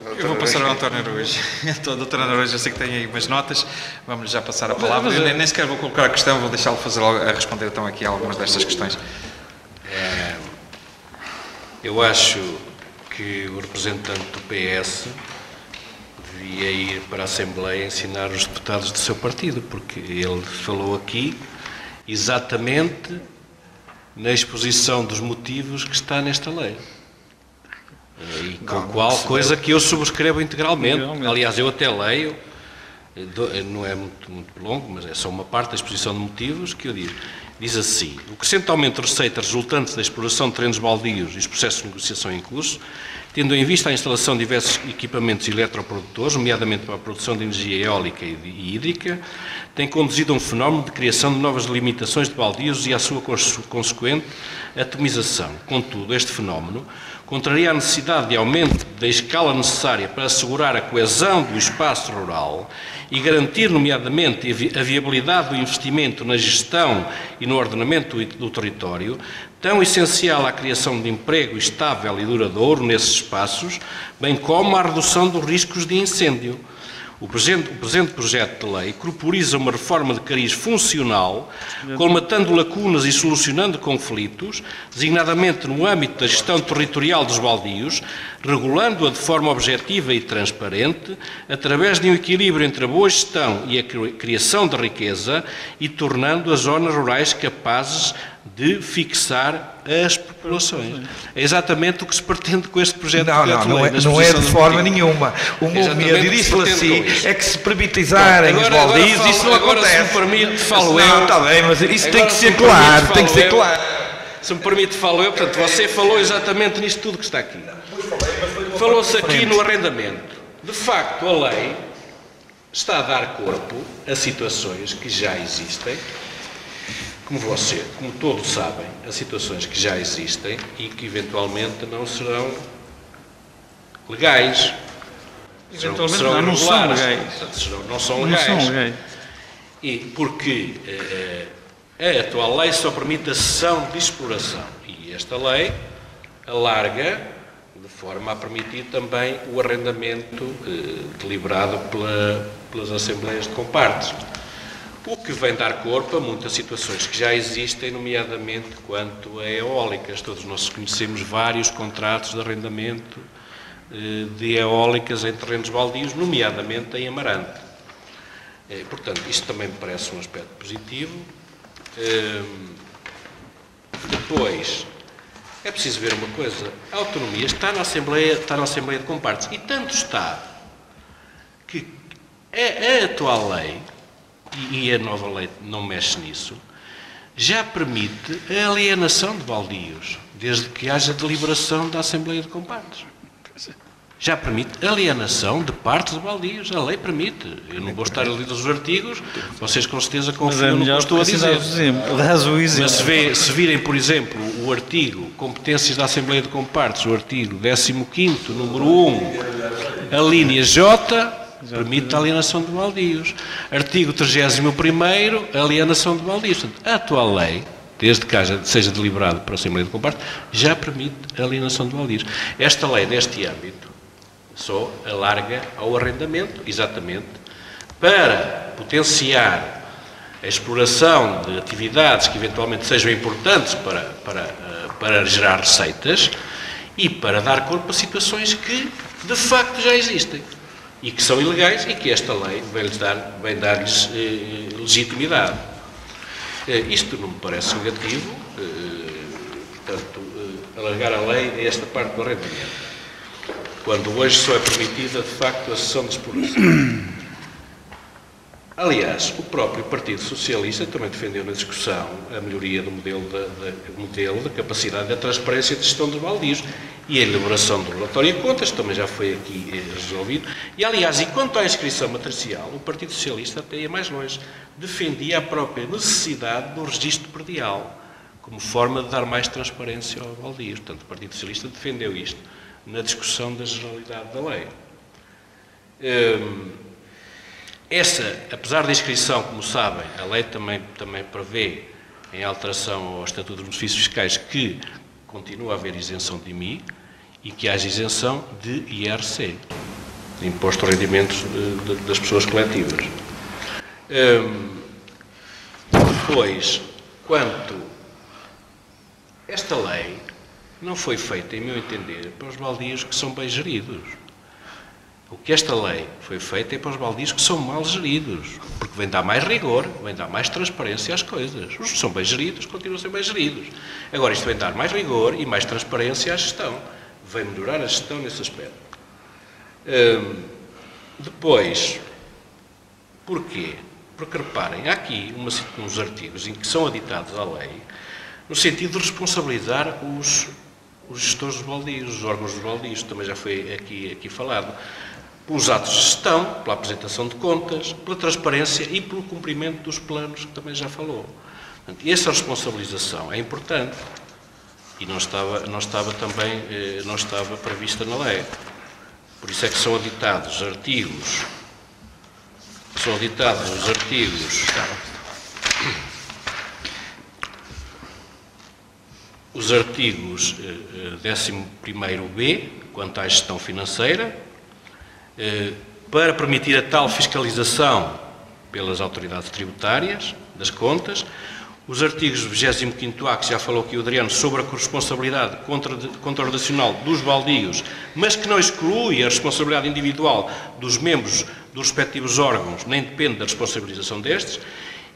Eu vou passar ao António Araújo. A doutora Araújo, eu sei que tem aí umas notas, vamos já passar a palavra. Eu nem sequer vou colocar a questão, vou deixá-lo fazer logo, a responder então aqui a algumas destas questões. Eu acho que o representante do PS devia ir para a Assembleia ensinar os deputados do seu partido, porque ele falou aqui exatamente na exposição dos motivos que está nesta lei. E com qual coisa que eu subscrevo integralmente. Aliás, eu até leio, não é muito longo, mas é só uma parte da exposição de motivos que eu digo. Diz assim: o crescente aumento de receitas resultantes da exploração de terrenos baldios e os processos de negociação em curso, tendo em vista a instalação de diversos equipamentos eletroprodutores, nomeadamente para a produção de energia eólica e hídrica, tem conduzido a um fenómeno de criação de novas limitações de baldios e à sua consequente atomização. Contudo, este fenómeno contraria a necessidade de aumento da escala necessária para assegurar a coesão do espaço rural e garantir, nomeadamente, a viabilidade do investimento na gestão e no ordenamento do território, tão essencial à criação de emprego estável e duradouro nesses espaços, bem como à redução dos riscos de incêndio. O presente projeto de lei corporiza uma reforma de cariz funcional, colmatando lacunas e solucionando conflitos, designadamente no âmbito da gestão territorial dos baldios, regulando-a de forma objetiva e transparente, através de um equilíbrio entre a boa gestão e a criação de riqueza e tornando as zonas rurais capazes de fixar as populações. É exatamente o que se pretende com este projeto de lei. Não é de forma nenhuma. O meu medo, e disse-lhe assim, é que se privatizarem os baldios, isso não acontece. Se me permite, falo eu. Não, está bem, mas isso tem que ser claro, tem que ser claro. Se me permite, falo eu. Portanto, você falou exatamente nisto tudo que está aqui. Falou-se aqui no arrendamento. De facto, a lei está a dar corpo a situações que já existem, como todos sabem, a situações que já existem e que eventualmente não serão legais. Eventualmente serão não são legais. Não são legais. E porque a atual lei só permite a cessão de exploração. E esta lei alarga de forma a permitir também o arrendamento deliberado pelas Assembleias de Compartes. O que vem dar corpo a muitas situações que já existem, nomeadamente quanto a eólicas. Todos nós conhecemos vários contratos de arrendamento de eólicas em terrenos baldios, nomeadamente em Amarante. Portanto, isto também me parece um aspecto positivo. Depois, é preciso ver uma coisa. A autonomia está na Assembleia de Compartes. E tanto está que a atual lei, e a nova lei não mexe nisso, já permite a alienação de baldios, desde que haja deliberação da Assembleia de Compartes. Já permite alienação de partes de baldios. A lei permite. Eu não vou estar a ler os artigos, vocês com certeza confiam no que eu estou a dizer. Mas se virem, por exemplo, o artigo Competências da Assembleia de Compartes, o artigo 15º, número 1, a linha J, permite a alienação de baldios. Artigo 31º, alienação de baldios. Portanto, a atual lei, desde que seja deliberado para a Assembleia de Compartes, já permite a alienação de baldios. Esta lei, neste âmbito, só alarga ao arrendamento, exatamente, para potenciar a exploração de atividades que eventualmente sejam importantes para gerar receitas e para dar corpo a situações que, de facto, já existem e que são ilegais e que esta lei vem dar-lhes legitimidade. Isto não me parece negativo, portanto, alargar a lei a esta parte do arrendamento, quando hoje só é permitida, de facto, a cessão de exploração. Aliás, o próprio Partido Socialista também defendeu na discussão a melhoria do modelo da capacidade da transparência de gestão dos baldios e a elaboração do relatório de contas, também já foi aqui resolvido. E, aliás, e quanto à inscrição matricial, o Partido Socialista até ia mais longe. Defendia a própria necessidade do registro predial, como forma de dar mais transparência ao baldio. Portanto, o Partido Socialista defendeu isto na discussão da generalidade da lei. Apesar da inscrição, como sabem, a lei também prevê, em alteração ao Estatuto dos Benefícios Fiscais, que continua a haver isenção de IMI e que haja isenção de IRC. imposto de rendimentos das pessoas coletivas. Depois, quanto esta lei não foi feita, em meu entender, para os baldios que são bem geridos. O que esta lei foi feita é para os baldios que são mal geridos, porque vem dar mais rigor, vem dar mais transparência às coisas. Os que são bem geridos continuam a ser bem geridos. Agora, isto vem dar mais rigor e mais transparência à gestão. Vem melhorar a gestão nesse aspecto. Depois, porquê? Porque, reparem, há aqui uns artigos em que são aditados à lei no sentido de responsabilizar os gestores dos baldios, os órgãos dos baldios, também já foi aqui falado, pelos atos de gestão, pela apresentação de contas, pela transparência e pelo cumprimento dos planos, que também já falou. Portanto, essa responsabilização é importante e não estava prevista na lei. Por isso é que são aditados artigos. Os artigos 11º-B, quanto à gestão financeira, para permitir a tal fiscalização pelas autoridades tributárias das contas. Os artigos 25º-A, que já falou aqui o Adriano, sobre a corresponsabilidade contraordenacional dos baldios, mas que não exclui a responsabilidade individual dos membros dos respectivos órgãos, nem depende da responsabilização destes.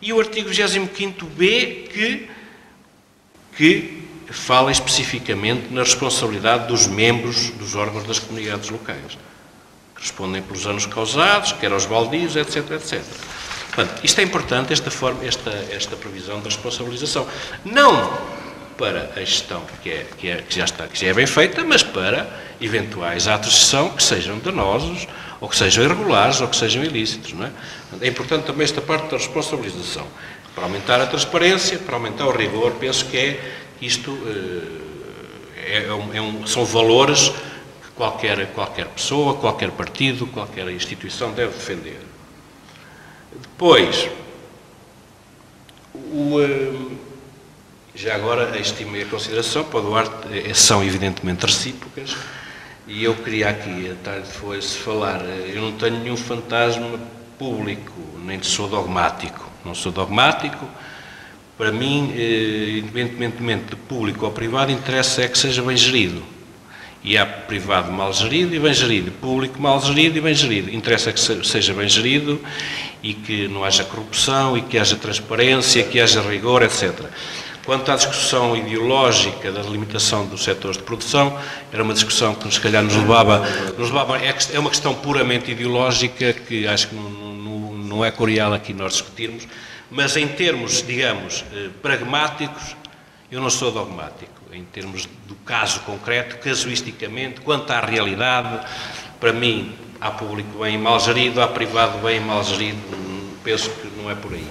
E o artigo 25º-B, que fala especificamente na responsabilidade dos membros dos órgãos das comunidades locais, que respondem pelos danos causados, quer aos baldios, etc, etc. Portanto, isto é importante, esta previsão da responsabilização. Não para a gestão que já é bem feita, mas para eventuais atos de gestão que sejam danosos, ou que sejam irregulares, ou que sejam ilícitos. Não é? É importante também esta parte da responsabilização, para aumentar a transparência, para aumentar o rigor. Penso que isto são valores que qualquer pessoa, qualquer partido, qualquer instituição deve defender. Depois, já agora a estima e a consideração para o Duarte são evidentemente recíprocas, e eu queria aqui, à tarde foi-se falar, eu não tenho nenhum fantasma público, nem sou dogmático, não sou dogmático. Para mim, independentemente de público ou privado, interessa é que seja bem gerido. E há privado mal gerido e bem gerido, público mal gerido e bem gerido. Interessa que seja bem gerido e que não haja corrupção e que haja transparência, que haja rigor, etc. Quanto à discussão ideológica da delimitação dos setores de produção, era uma discussão que, se calhar, nos levava é uma questão puramente ideológica, que acho que não é curial aqui nós discutirmos, mas em termos, digamos, pragmáticos, eu não sou dogmático. Em termos do caso concreto, casuisticamente, quanto à realidade, para mim, há público bem e mal gerido, há privado bem e mal gerido, penso que não é por aí.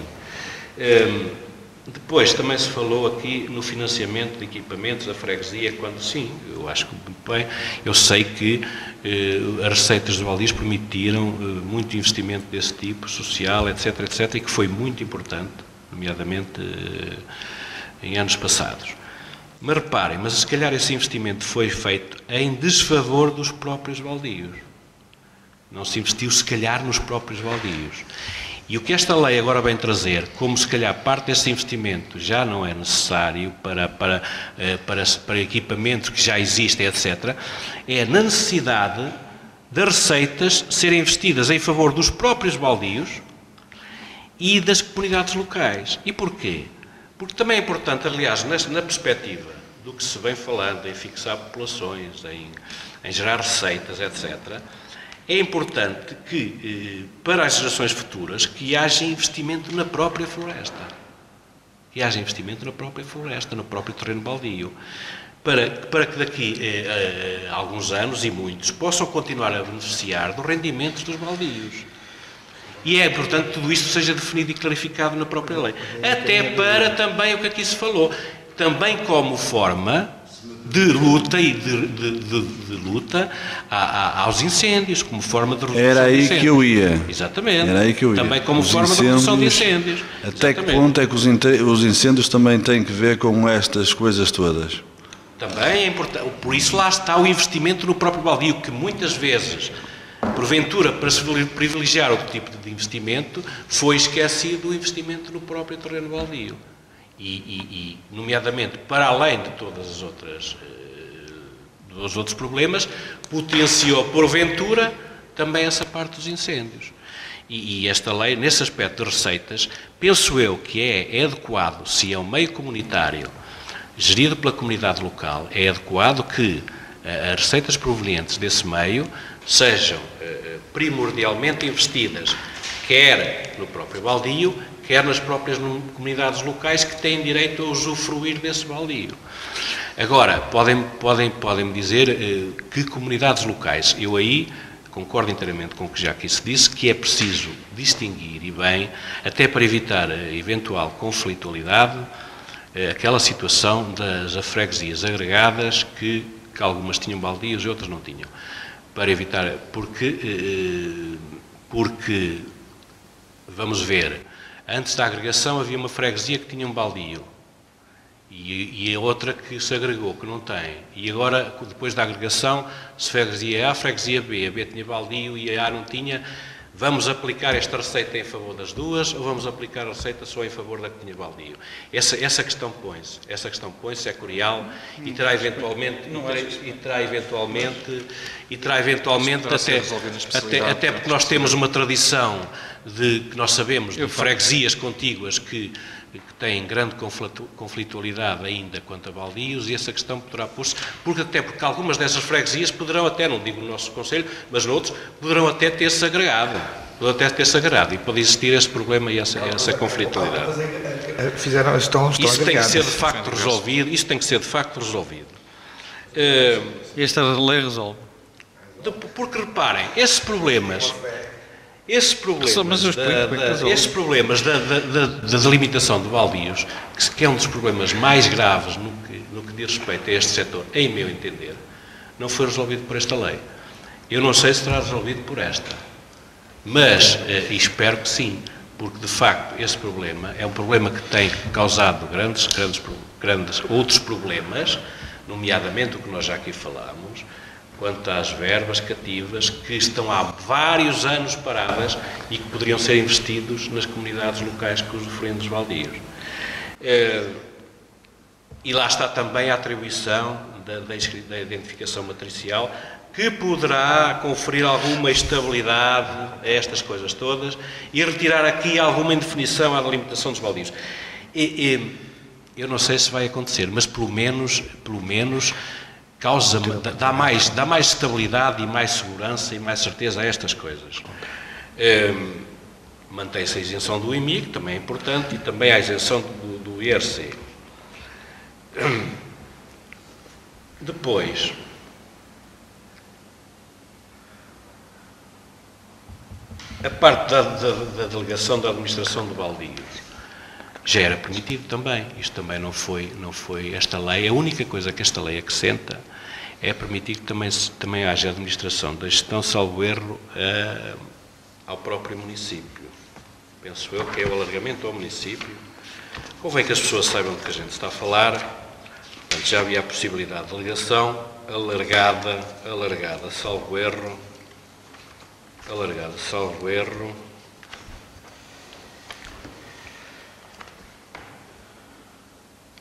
Depois, também se falou aqui no financiamento de equipamentos da freguesia, quando sim, eu acho que muito bem, eu sei que as receitas dos baldios permitiram muito investimento desse tipo, social, etc, etc, e que foi muito importante, nomeadamente em anos passados. Mas reparem, mas se calhar esse investimento foi feito em desfavor dos próprios baldios. Não se investiu, se calhar, nos próprios baldios. E o que esta lei agora vem trazer, como se calhar parte desse investimento já não é necessário para equipamentos que já existem, etc., é na necessidade das receitas serem investidas em favor dos próprios baldios e das comunidades locais. E porquê? Porque também é importante, aliás, na perspectiva do que se vem falando, em fixar populações, em gerar receitas, etc., é importante que, para as gerações futuras, que haja investimento na própria floresta. Que haja investimento na própria floresta, no próprio terreno baldio. Para que daqui a alguns anos, e muitos, possam continuar a beneficiar dos rendimentos dos baldios. E é importante que tudo isto seja definido e clarificado na própria lei. Até para também o que aqui se falou, também como forma de luta e de luta aos incêndios, como forma de redução Era aí que eu ia. Exatamente. Era aí que eu ia. Também como forma de redução de incêndios. Até que ponto é que os incêndios também têm que ver com estas coisas todas? Também é importante. Por isso lá está o investimento no próprio baldio, que muitas vezes porventura, para se privilegiar outro tipo de investimento, foi esquecido o investimento no próprio terreno baldio. E nomeadamente, para além de todas as outras, dos outros problemas, potenciou, porventura, também essa parte dos incêndios. E esta lei, nesse aspecto de receitas, penso eu que é adequado, se é um meio comunitário gerido pela comunidade local, é adequado que as receitas provenientes desse meio sejam primordialmente investidas, quer no próprio baldio, quer nas próprias comunidades locais que têm direito a usufruir desse baldio. Agora, podem-me dizer que comunidades locais, eu aí concordo inteiramente com o que já aqui se disse, que é preciso distinguir, e bem, até para evitar a eventual conflitualidade, aquela situação das freguesias agregadas que algumas tinham baldios e outras não tinham. Para evitar, porque, vamos ver, antes da agregação havia uma freguesia que tinha um baldio e a outra que se agregou, que não tem. E agora, depois da agregação, se freguesia A, freguesia B, a B tinha baldio e a A não tinha, vamos aplicar esta receita em favor das duas ou vamos aplicar a receita só em favor da que tinha baldio? Essa questão põe-se, é curial e terá eventualmente, até porque nós temos uma tradição que nós sabemos de freguesias contíguas que têm grande conflitualidade ainda quanto a baldios, e essa questão poderá pôr-se, porque algumas dessas freguesias poderão até, não digo no nosso Conselho, mas noutros, poderão até ter-se agregado. E pode existir esse problema e essa conflitualidade. Isso tem que ser de facto resolvido. Esta lei resolve. Porque reparem, esses problemas da delimitação de baldios, que é um dos problemas mais graves no que diz respeito a este setor, em meu entender, não foi resolvido por esta lei. Eu não sei se será resolvido por esta, mas espero que sim, porque de facto esse problema é um problema que tem causado grandes outros problemas, nomeadamente o que nós já aqui falámos, quanto às verbas cativas que estão há vários anos paradas e que poderiam ser investidos nas comunidades locais que usufruem dos baldios. E lá está também a atribuição da identificação matricial, que poderá conferir alguma estabilidade a estas coisas todas e retirar aqui alguma indefinição à delimitação dos baldios. Eu não sei se vai acontecer, mas pelo menos dá mais estabilidade e mais segurança e mais certeza a estas coisas. Mantém-se a isenção do IMI, que também é importante, e também a isenção do IRC. Depois, a parte da delegação da administração do baldio já era permitido também. Isto também não foi esta lei. A única coisa que esta lei acrescenta é permitir que também haja administração da gestão, salvo erro, ao próprio município. Penso eu que é o alargamento ao município. Convém que as pessoas saibam do que a gente está a falar. Portanto, já havia a possibilidade de delegação alargada, salvo erro,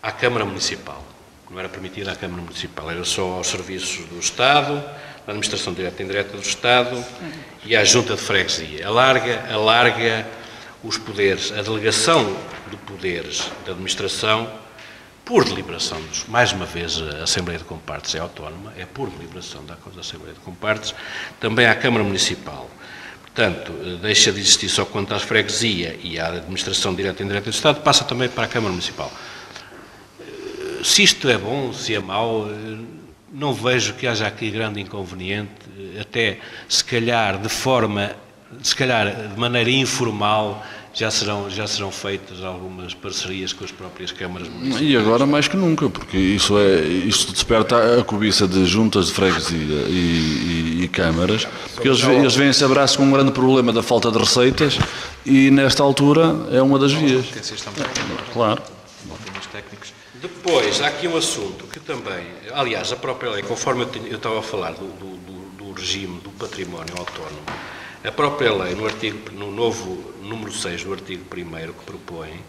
à Câmara Municipal. Não era permitida à Câmara Municipal, era só aos serviços do Estado, à Administração Direta e Indireta do Estado e à Junta de Freguesia. Alarga os poderes, a delegação de poderes da administração por deliberação mais uma vez a Assembleia de Compartes é autónoma, é por deliberação da Assembleia de Compartes, também à Câmara Municipal. Portanto, deixa de existir só quanto à freguesia e à Administração Direta e Indireta do Estado, passa também para a Câmara Municipal. Se isto é bom, se é mau, não vejo que haja aqui grande inconveniente, até se calhar de maneira informal já serão feitas algumas parcerias com as próprias câmaras municipais. E agora mais que nunca, porque isto desperta a cobiça de juntas de freguesia e câmaras, porque eles vêm-se abraço com um grande problema da falta de receitas e nesta altura é uma das vias. Claro. Depois, há aqui um assunto que também, aliás, a própria lei, conforme eu estava a falar do regime do património autónomo, a própria lei, no novo número 6 do artigo 1º que propõe,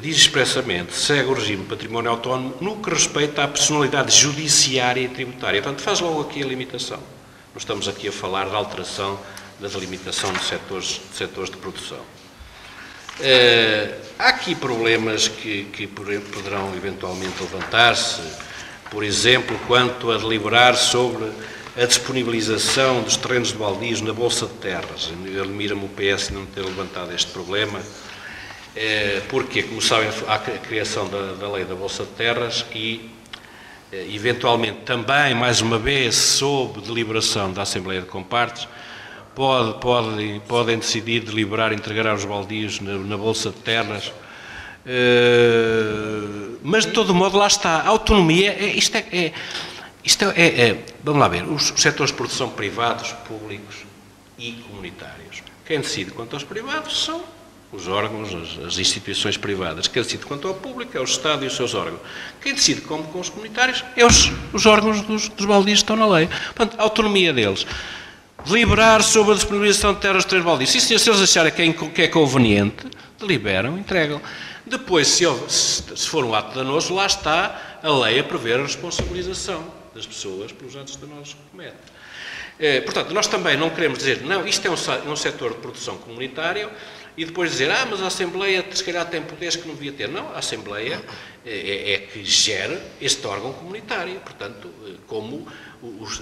diz expressamente, segue o regime do património autónomo no que respeita à personalidade judiciária e tributária. Portanto, faz logo aqui a limitação. Não estamos aqui a falar da alteração da delimitação de setores de produção. Há aqui problemas que poderão eventualmente levantar-se, por exemplo, quanto a deliberar sobre a disponibilização dos terrenos de baldios na Bolsa de Terras. Admira-me o PS não ter levantado este problema, porque, como sabem, há a criação da lei da Bolsa de Terras e, eventualmente, também, mais uma vez, sob deliberação da Assembleia de Compartes, podem decidir deliberar entregar os baldios na Bolsa de Terras, mas de todo modo lá está, a autonomia, vamos lá ver, os setores de produção privados, públicos e comunitários. Quem decide quanto aos privados são os órgãos, as instituições privadas. Quem decide quanto ao público é o Estado e os seus órgãos. Quem decide como com os comunitários é os órgãos dos baldios que estão na lei. Portanto, a autonomia deles. Deliberar sobre a disponibilização de terras de três baldios. Se eles acharem que é conveniente, deliberam, entregam. Depois, se for um ato danoso, lá está a lei a prever a responsabilização das pessoas pelos atos danosos que cometem. Portanto, nós também não queremos dizer, não, isto é um setor de produção comunitário, e depois dizer, mas a Assembleia se calhar tem poderes que não devia ter. Não, a Assembleia é que gera este órgão comunitário. Portanto, como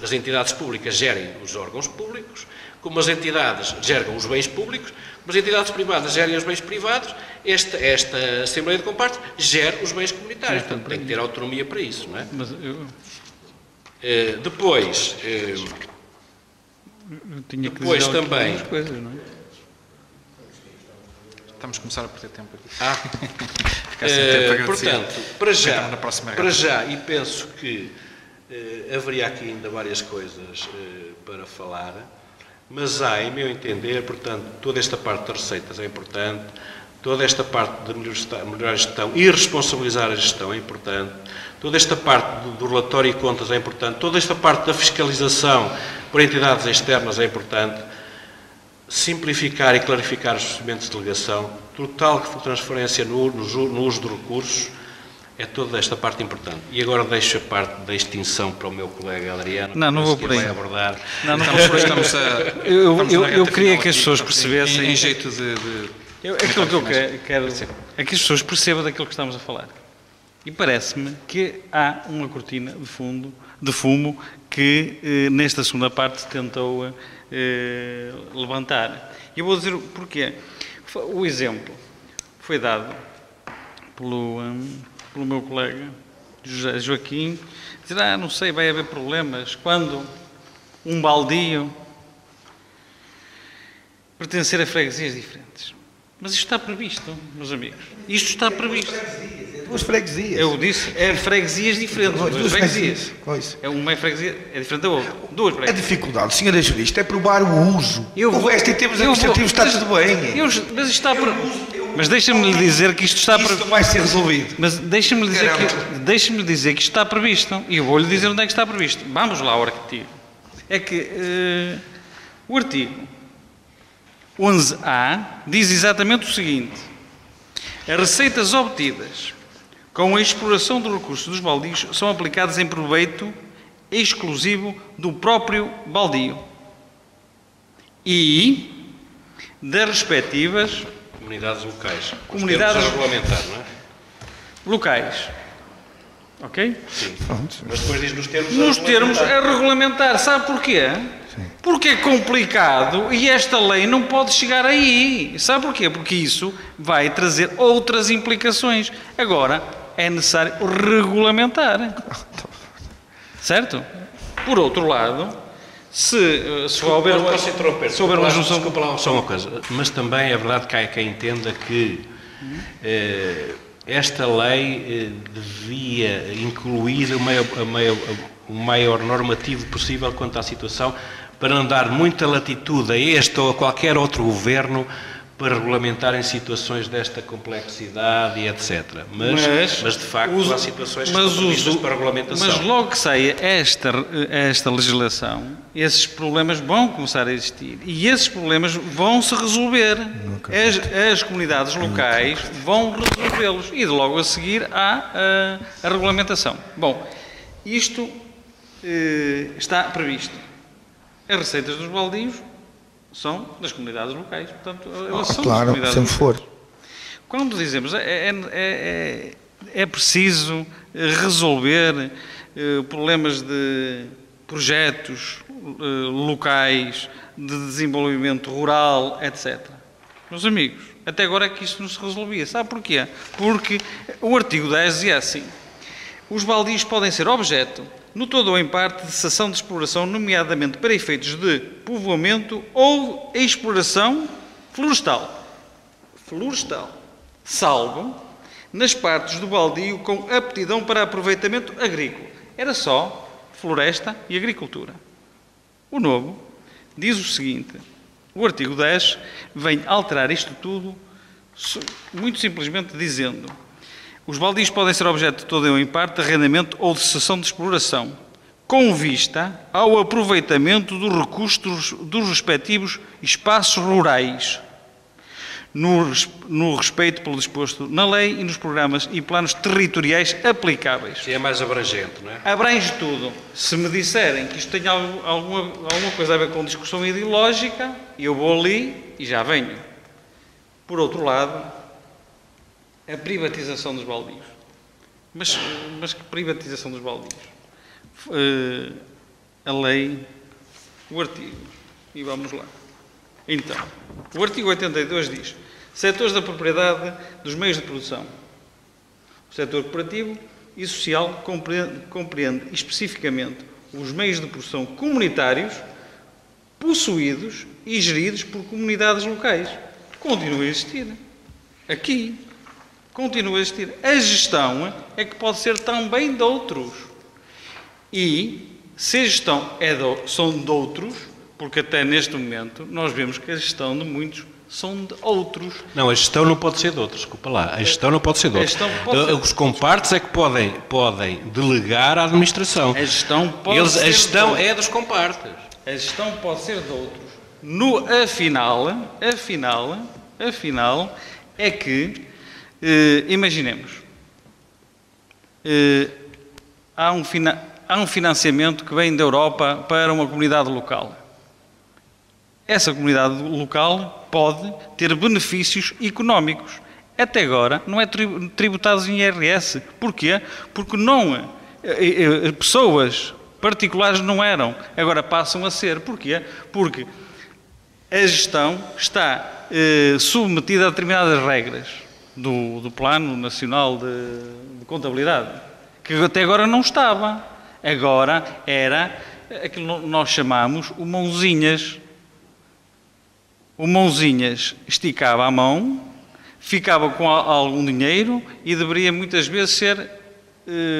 as entidades públicas gerem os órgãos públicos, como as entidades gerem os bens públicos, como as entidades privadas gerem os bens privados, esta Assembleia de Compartes gera os bens comunitários. Portanto, tem que ter autonomia para isso, não é? Depois também... Coisas, não é? Estamos a começar a perder tempo aqui. Ficar sem tempo, portanto, para já, e penso que haveria aqui ainda várias coisas para falar, mas há, em meu entender, portanto, toda esta parte das receitas é importante, toda esta parte de melhorar a gestão e responsabilizar a gestão é importante, toda esta parte do relatório e contas é importante, toda esta parte da fiscalização por entidades externas é importante, simplificar e clarificar os procedimentos de delegação, total transferência no uso de recursos, é toda esta parte importante. E agora deixo a parte da extinção para o meu colega Adriano, não vou por aí. Vai abordar. Eu queria que as pessoas percebessem... Em jeito de... Aquilo que eu quero é que as pessoas percebam daquilo que estamos a falar. E parece-me que há uma cortina de fumo que nesta segunda parte tentou levantar. E eu vou dizer porquê. O exemplo foi dado pelo meu colega José Joaquim, dizer, não sei, vai haver problemas quando um baldio pertencer a freguesias diferentes. Mas isto está previsto, meus amigos. Isto está previsto. Duas freguesias. Eu disse, é freguesias diferentes. Duas freguesias. Uma é freguesia, é diferente da outra. Duas freguesias. A dificuldade, senhora jurista, é provar o uso. O resto, em termos administrativos, está tudo bem. Mas isto está Mas deixa-me lhe dizer que isto está previsto. Isto vai ser resolvido. Mas deixa-me dizer que isto está previsto. E eu vou-lhe dizer onde é que está previsto. Vamos lá ao artigo. É que o artigo 11A diz exatamente o seguinte: as receitas obtidas com a exploração do recurso dos baldios são aplicadas em proveito exclusivo do próprio baldio e das respectivas comunidades locais. Comunidades a regulamentar, não é? Locais. Ok? Sim. Mas depois diz nos termos a regulamentar. Sabe porquê? Sim. Porque é complicado e esta lei não pode chegar aí. Sabe porquê? Porque isso vai trazer outras implicações. Agora, é necessário regulamentar. Certo? Por outro lado, se houver uma junção... Desculpa lá só uma coisa. Mas também é verdade que há quem entenda que esta lei devia incluir o maior normativo possível quanto à situação, para não dar muita latitude a este ou a qualquer outro governo para regulamentar em situações desta complexidade e etc. Mas de facto, há situações que estão previstas para regulamentação. Mas logo que saia esta legislação, esses problemas vão começar a existir. E esses problemas vão se resolver. As comunidades locais vão resolvê-los. E logo a seguir há a regulamentação. Bom, isto está previsto. As receitas dos baldios são das comunidades locais, portanto, elas são das comunidades sempre locais. for. Quando dizemos é preciso resolver problemas de projetos locais, de desenvolvimento rural, etc. Meus amigos, até agora é que isto não se resolvia. Sabe porquê? Porque o artigo 10 dizia assim: os baldios podem ser objeto, no todo ou em parte, de cessão de exploração, nomeadamente para efeitos de povoamento ou exploração florestal, salvo nas partes do baldio com aptidão para aproveitamento agrícola. Era só floresta e agricultura. O novo diz o seguinte: o artigo 10 vem alterar isto tudo, muito simplesmente dizendo: os baldios podem ser objeto de todo ou em parte de arrendamento ou de cessão de exploração, com vista ao aproveitamento dos recursos dos respectivos espaços rurais, no respeito pelo disposto na lei e nos programas e planos territoriais aplicáveis. Que é mais abrangente, não é? Abrange tudo. Se me disserem que isto tem alguma coisa a ver com discussão ideológica, eu vou ali e já venho. Por outro lado, a privatização dos baldios. Mas que privatização dos baldios? A lei, o artigo. E vamos lá. Então, o artigo 82 diz: setores da propriedade dos meios de produção. O setor cooperativo e social compreende especificamente os meios de produção comunitários possuídos e geridos por comunidades locais. Continua a existir. Aqui. Continua a existir. A gestão é que pode ser também de outros. E, se a gestão são de outros, porque até neste momento nós vemos que a gestão de muitos são de outros. Não, a gestão não pode ser de outros, desculpa lá. A gestão não pode ser de outros. Os compartes é que podem delegar a administração. A gestão pode ser a gestão é dos compartes. A gestão pode ser de outros. Afinal, é que imaginemos, há um financiamento que vem da Europa para uma comunidade local. Essa comunidade local pode ter benefícios económicos. Até agora não é tributado em IRS. Porquê? Porque pessoas particulares não eram, agora passam a ser. Porquê? Porque a gestão está submetida a determinadas regras do Plano Nacional de Contabilidade, que até agora não estava. Agora era aquilo que nós chamamos o mãozinhas. O mãozinhas esticava a mão, ficava com algum dinheiro e deveria muitas vezes ser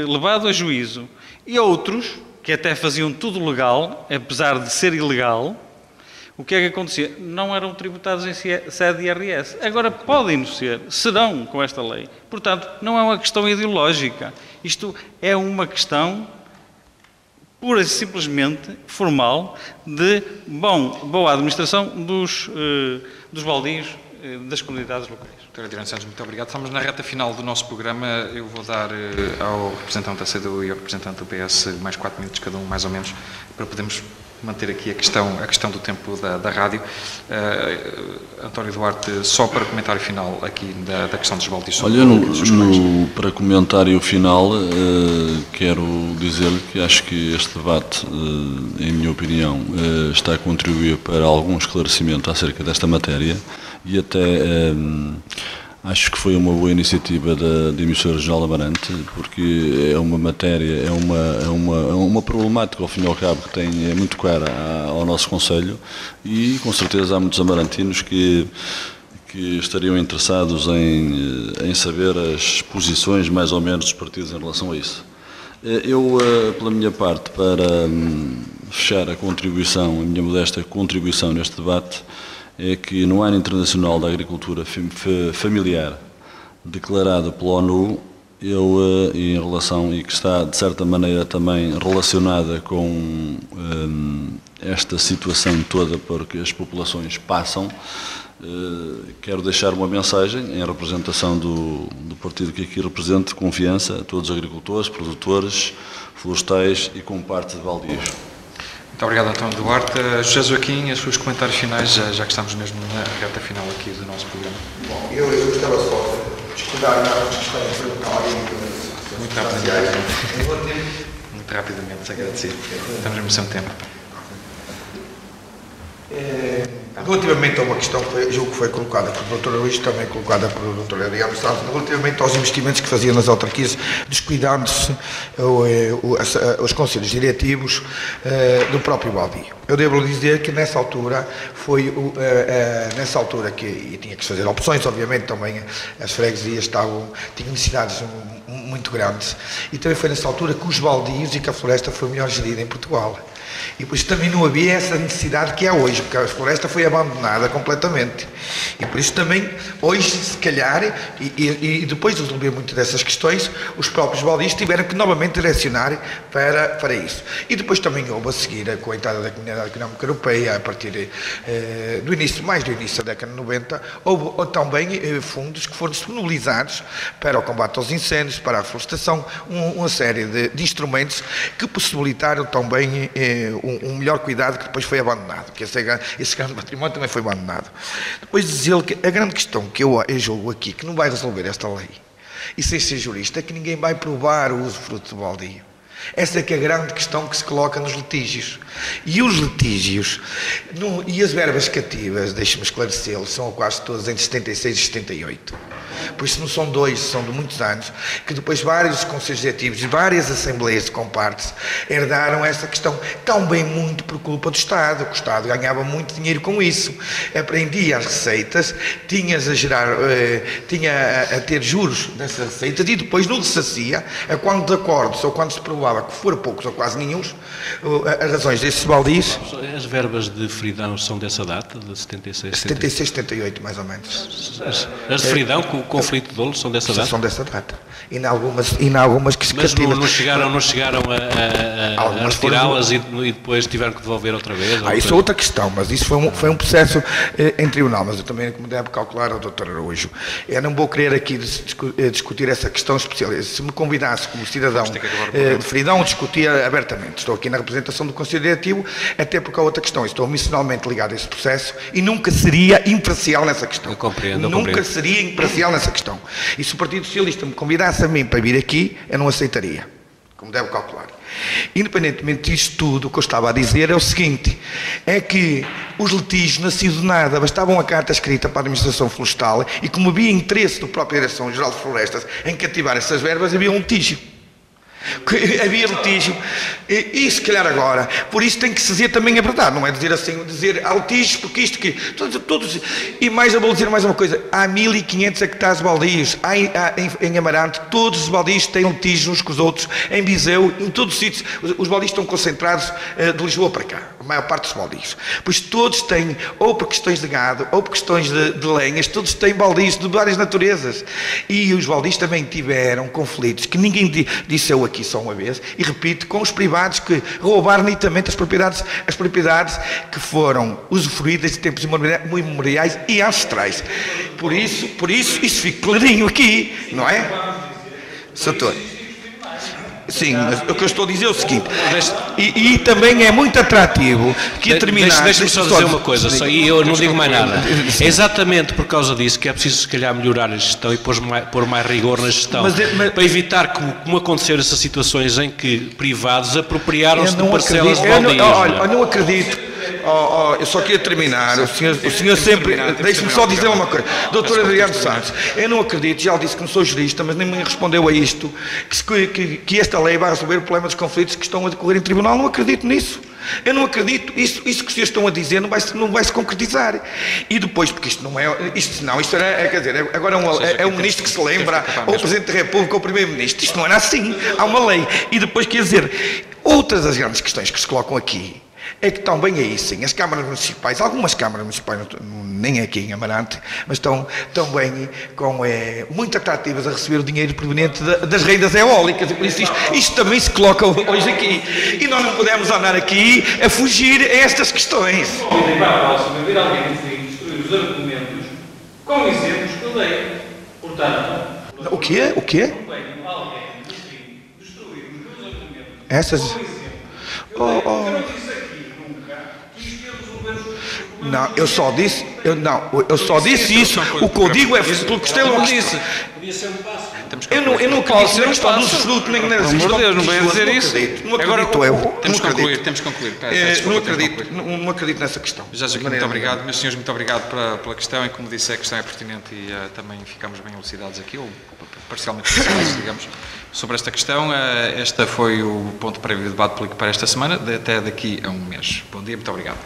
levado a juízo. E outros, que até faziam tudo legal, apesar de ser ilegal, o que é que acontecia? Não eram tributados em sede de IRS. Agora podem ser, serão com esta lei. Portanto, não é uma questão ideológica. Isto é uma questão pura e simplesmente formal de boa administração dos baldios das comunidades locais. Doutora Adriana Santos, muito obrigado. Estamos na reta final do nosso programa. Eu vou dar ao representante da CDU e ao representante do PS mais 4 minutos cada um, mais ou menos, para podermos manter aqui a questão do tempo da rádio. António Duarte, só para comentário final aqui da questão dos baldios. Olha, para comentário final, quero dizer-lhe que acho que este debate, em minha opinião, está a contribuir para algum esclarecimento acerca desta matéria e até acho que foi uma boa iniciativa da emissora Regional Amarante, porque é uma matéria, é uma problemática, ao fim e ao cabo, que é muito cara ao nosso Conselho e, com certeza, há muitos amarantinos que estariam interessados em saber as posições, mais ou menos, dos partidos em relação a isso. Eu, pela minha parte, para fechar a minha modesta contribuição neste debate, é que no Ano Internacional da Agricultura Familiar, declarado pela ONU, eu, em relação, e que está de certa maneira também relacionada com esta situação toda por que as populações passam, quero deixar uma mensagem em representação do partido que aqui represento, de confiança a todos os agricultores, produtores, florestais e com parte de baldios. Muito obrigado, António Duarte. José Joaquim, os seus comentários finais, já que estamos mesmo na reta final aqui do nosso programa. Bom, eu gostava só de discordar nas questões de muito rapidamente, agradecido. Estamos mesmo sem tempo. Relativamente a uma questão que julgo que foi colocada pelo Dr. Luís, também colocada pelo Dr. Adriano Santos, relativamente aos investimentos que faziam nas autarquias, descuidando-se os conselhos diretivos do próprio baldio. Eu devo dizer que nessa altura que tinha que fazer opções, obviamente também as freguesias tinham necessidades muito grandes, e também foi nessa altura que os baldios e que a floresta foi melhor gerida em Portugal. E por isso também não havia essa necessidade que há hoje, porque a floresta foi abandonada completamente. E por isso também, hoje, se calhar, e depois de resolver muitas dessas questões, os próprios baldios tiveram que novamente direcionar para isso. E depois também houve a seguir, com a entrada da Comunidade Económica Europeia, a partir do início da década de 90, houve também fundos que foram disponibilizados para o combate aos incêndios, para a florestação, uma série de instrumentos que possibilitaram também um melhor cuidado, que depois foi abandonado, que esse grande património também foi abandonado. Depois dizer que a grande questão que eu julgo aqui, que não vai resolver esta lei, e sem ser jurista, é que ninguém vai provar o usufruto do baldio. Essa é que é a grande questão que se coloca nos litígios. E os litígios, e as verbas cativas, deixe-me esclarecê-lo, são quase todas entre 76 e 78. Por isso não são dois, são de muitos anos, que depois vários conselhos diretivos e várias assembleias de compartes herdaram essa questão, também muito por culpa do Estado, que o Estado ganhava muito dinheiro com isso, aprendia as receitas, tinha a ter juros dessas receitas e depois não ressarcia, quando de acordos ou quando se provava que foram poucos ou quase nenhuns, as razões desses baldios. As verbas de Fridão são dessa data, de 76, 76, 78 mais ou menos. As de Fridão, com o conflito de Dolo, são dessa data? São dessa data. E em algumas que se Mas não chegaram a retirá-las e depois tiveram que devolver outra vez? Isso é outra questão, mas isso foi um processo em tribunal, mas eu também, como deve calcular ao Dr. Araújo, eu não vou querer aqui discutir essa questão especialista. Se me convidasse como cidadão de Fridão, discutia abertamente. Estou aqui na representação do Conselho Diretivo, até porque há outra questão. Estou missionalmente ligado a esse processo e nunca seria imparcial nessa questão. Eu compreendo. Nunca seria imparcial nessa questão. E se o Partido Socialista me convidasse a mim para vir aqui, eu não aceitaria, como deve calcular. Independentemente disto tudo, o que eu estava a dizer é o seguinte, é que os litígios nascidos de nada, bastava uma carta escrita para a Administração Florestal e como havia interesse da própria Direção-Geral de Florestas em cativar essas verbas, havia um litígio. Havia litígio e se calhar agora, por isso tem que se dizer também a verdade, não é dizer assim, dizer há litígios porque isto que todos, e mais eu vou dizer mais uma coisa, há 1500 hectares baldios, em Amarante todos os baldios têm litígios uns com os outros, em Viseu, em todos os sítios, os baldios estão concentrados de Lisboa para cá, a maior parte dos baldios, pois todos têm, ou por questões de gado, ou por questões de lenhas, todos têm baldios de várias naturezas, e os baldios também tiveram conflitos que ninguém disse aqui só uma vez, e repito, com os privados que roubaram nitamente as propriedades que foram usufruídas de tempos imemoriais e ancestrais. Por isso fica clarinho aqui, não é? Doutor. Sim, mas o que eu estou a dizer é o seguinte, e também é muito atrativo que a terminar... Deixa-me só dizer uma coisa, e eu não digo mais nada. É exatamente por causa disso que é preciso, se calhar, melhorar a gestão e pôr mais rigor na gestão, para evitar, como aconteceram essas situações em que privados apropriaram-se de parcelas de baldios. Olha, eu não acredito... eu só queria terminar, o senhor sempre, deixe-me só dizer uma coisa, Dr. Adriano Santos, eu não acredito, já lhe disse que não sou jurista, mas nem me respondeu a isto, que esta lei vai resolver o problema dos conflitos que estão a decorrer em tribunal, não acredito nisso. Eu não acredito, isso que os senhores estão a dizer não vai se concretizar. E depois, porque isto não é, isto era, quer dizer, agora é um ministro que se lembra, ou o Presidente da República, ou o Primeiro-Ministro, isto não era assim, há uma lei. E depois, quer dizer, outras das grandes questões que se colocam aqui, é que também é isso, sim. As câmaras municipais, algumas câmaras municipais, nem aqui em Amarante, mas estão também com, muito atrativas a receber o dinheiro proveniente das rendas eólicas, e por isso isto também se coloca hoje aqui. E nós não podemos andar aqui a fugir a estas questões. Podem para a próxima vir alguém destruir os argumentos com exemplos que eu dei. Portanto, O quê? O quê? venho alguém destruir os meus argumentos Essas... com exemplos. Eu não disse aqui nunca que isto ia resolver os problemas. Não, eu só disse isso. O que eu digo é pelo que Estela disse. Podia ser um passo. Eu não acredito na questão do fruto, nem na Pelo amor de Deus, não venha dizer isso. Não acredito eu. Temos Não que concluir, acredito. temos que concluir. Não acredito nessa questão. Já aqui, muito obrigado. Meus senhores, muito obrigado pela questão e, como disse, a questão é pertinente e também ficamos bem elucidados aqui, ou parcialmente elucidados, digamos, sobre esta questão. Este foi o ponto prévio de debate público para esta semana, até daqui a um mês. Bom dia, muito obrigado.